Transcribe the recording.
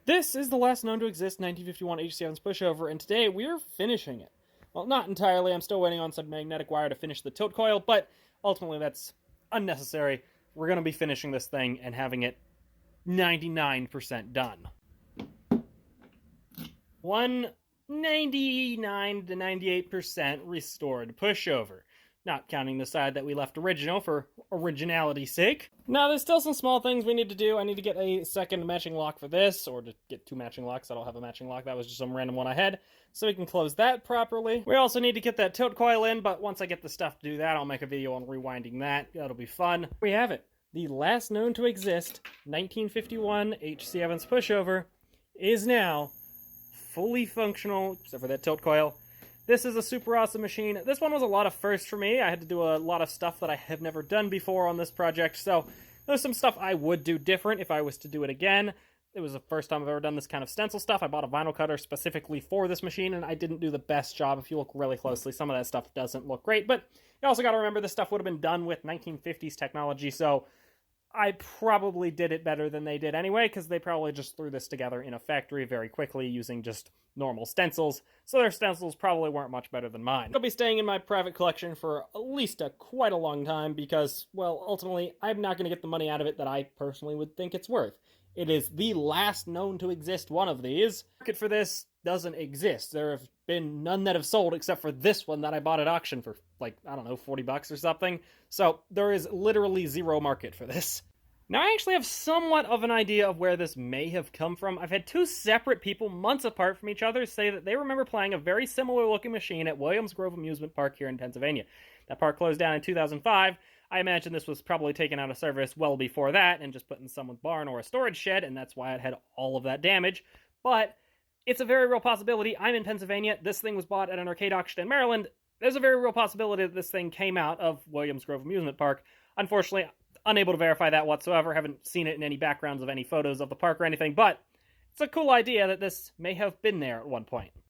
This is the last known to exist 1951 HC-Evans pushover, and today we're finishing it. Well, not entirely. I'm still waiting on some magnetic wire to finish the tilt coil, but ultimately that's unnecessary. We're going to be finishing this thing and having it 99% done. 199 to 98% restored pushover. Not counting the side that we left original for originality's sake. Now, there's still some small things we need to do. I need to get a second matching lock for this, or to get two matching locks. I don't have a matching lock. That was just some random one I had, so we can close that properly. We also need to get that tilt coil in, but once I get the stuff to do that, I'll make a video on rewinding that. That'll be fun. We have it. The last known to exist 1951 HC Evans pushover is now fully functional, except for that tilt coil. This is a super awesome machine. This one was a lot of firsts for me. I had to do a lot of stuff that I have never done before on this project, so there's some stuff I would do different if I was to do it again. It was the first time I've ever done this kind of stencil stuff. I bought a vinyl cutter specifically for this machine, and I didn't do the best job. If you look really closely, some of that stuff doesn't look great, but you also got to remember this stuff would have been done with 1950s technology, so I probably did it better than they did anyway, because they probably just threw this together in a factory very quickly using just normal stencils, so their stencils probably weren't much better than mine. It'll be staying in my private collection for at least quite a long time because, well, ultimately, I'm not going to get the money out of it that I personally would think it's worth. It is the last known to exist one of these. The market for this doesn't exist. There have been none that have sold except for this one that I bought at auction for, like, I don't know, 40 bucks or something. So there is literally zero market for this. Now, I actually have somewhat of an idea of where this may have come from. I've had two separate people, months apart from each other, say that they remember playing a very similar-looking machine at Williams Grove Amusement Park here in Pennsylvania. That park closed down in 2005. I imagine this was probably taken out of service well before that and just put in someone's barn or a storage shed, and that's why it had all of that damage. But it's a very real possibility. I'm in Pennsylvania. This thing was bought at an arcade auction in Maryland. There's a very real possibility that this thing came out of Williams Grove Amusement Park. Unfortunately, unable to verify that whatsoever. Haven't seen it in any backgrounds of any photos of the park or anything, but it's a cool idea that this may have been there at one point.